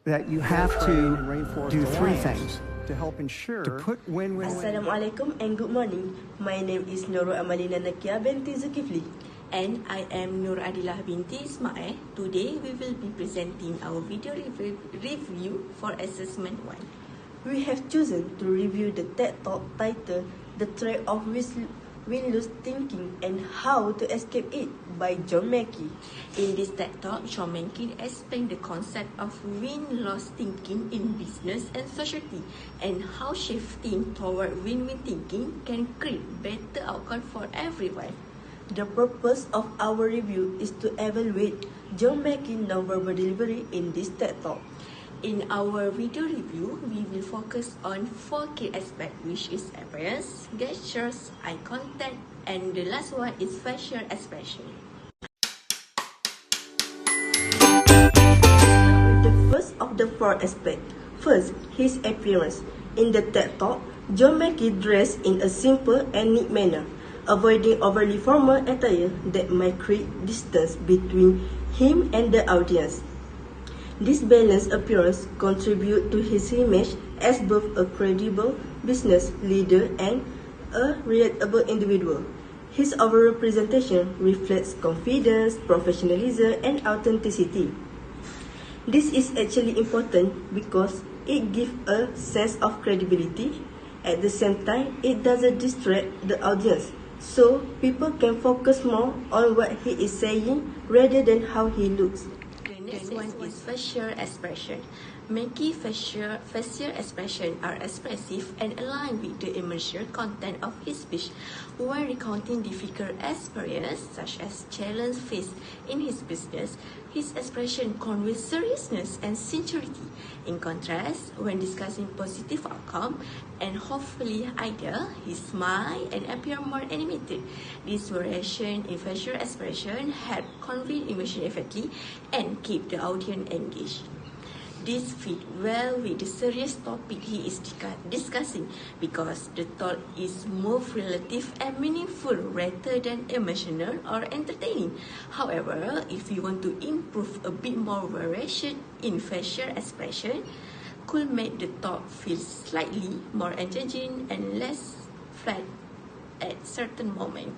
that you have to do three things to help ensure to put win-win. Assalamualaikum and good morning. My name is NURUL AMALINA NAQIYA BINTI ZULKIFLI. And I am Adilah binti Ismail. Today we will be presenting our video review for assessment 1. We have chosen to review the TED Talk titled The Trap of Win-Lose Thinking and How to Escape It by John Mackey. In this TED Talk, John Mackey explained the concept of win-loss thinking in business and society and how shifting toward win-win thinking can create better outcome for everyone. The purpose of our review is to evaluate John Mackey's nonverbal delivery in this TED Talk. In our video review, we will focus on 4 key aspects, which is appearance, gestures, eye contact, and the last one is facial expression. The first of the 4 aspects. First, his appearance. In the TED Talk, John Mackey dressed in a simple and neat manner, avoiding overly formal attire that might create distance between him and the audience. This balanced appearance contributes to his image as both a credible business leader and a relatable individual. His overall presentation reflects confidence, professionalism, and authenticity. This is actually important because it gives a sense of credibility. At the same time, it doesn't distract the audience, so people can focus more on what he is saying rather than how he looks. The next one is facial expression. Mackey's facial expression are expressive and aligned with the emotional content of his speech. When recounting difficult experiences such as challenges faced in his business, his expression conveys seriousness and sincerity. In contrast, when discussing positive outcome and hopefully ideal, he smiles and appears more animated. This variation in facial expression helps convey emotion effectively and keep the audience engaged. This fits well with the serious topic he is discussing because the talk is more relative and meaningful rather than emotional or entertaining. However, if you want to improve a bit more variation in facial expression, could make the talk feel slightly more engaging and less flat at certain moment.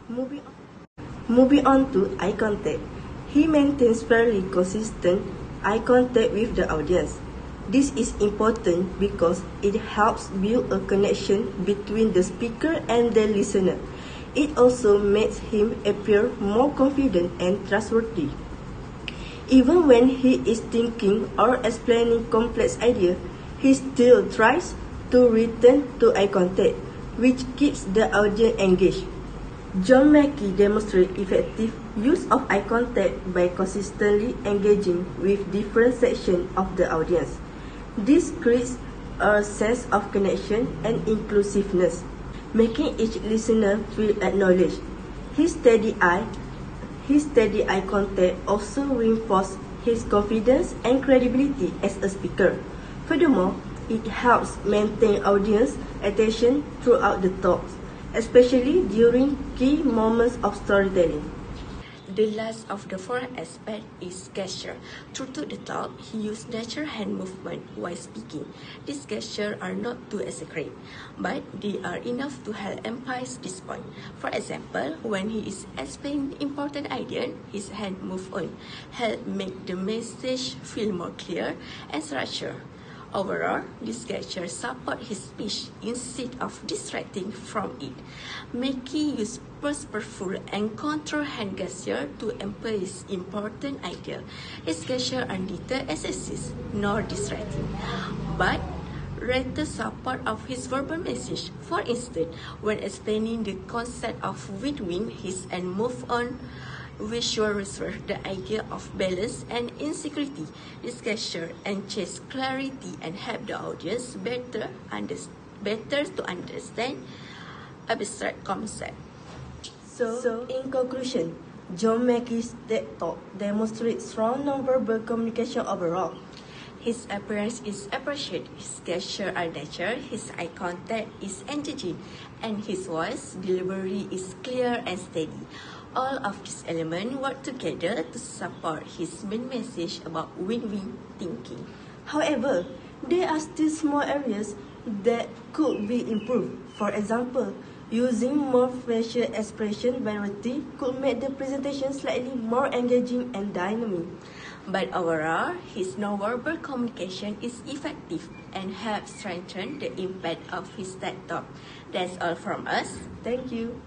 Moving on to eye contact. He maintains fairly consistent eye contact with the audience. This is important because it helps build a connection between the speaker and the listener. It also makes him appear more confident and trustworthy. Even when he is thinking or explaining complex ideas, he still tries to return to eye contact, which keeps the audience engaged. John Mackey demonstrates effective use of eye contact by consistently engaging with different sections of the audience. This creates a sense of connection and inclusiveness, making each listener feel acknowledged. His steady eye contact also reinforces his confidence and credibility as a speaker. Furthermore, it helps maintain audience attention throughout the talk, especially during key moments of storytelling. The last of the 4 aspects is gesture. Through the talk, he used natural hand movement while speaking. These gestures are not too exaggerated, but they are enough to help emphasize this point. For example, when he is explaining important idea, his hand move on, help make the message feel more clear and structured. Overall, this gesture supports his speech instead of distracting from it. Mackey used purposeful and controlled hand gesture to emphasize important ideas. His gestures are neither excessive nor distracting, but rather support of his verbal message. For instance, when explaining the concept of win-win, his hand move on visualize the idea of balance and insecurity. This gesture enhances clarity and help the audience better to understand abstract concept. So, in conclusion, John Mackey's TED Talk demonstrates strong nonverbal communication overall. His appearance is appreciated, his gesture are natural, his eye contact is engaging, and his voice delivery is clear and steady. All of these elements work together to support his main message about win-win thinking. However, there are still small areas that could be improved. For example, using more facial expression variety could make the presentation slightly more engaging and dynamic. But overall, his non-verbal communication is effective and helps strengthen the impact of his TED Talk. That's all from us. Thank you.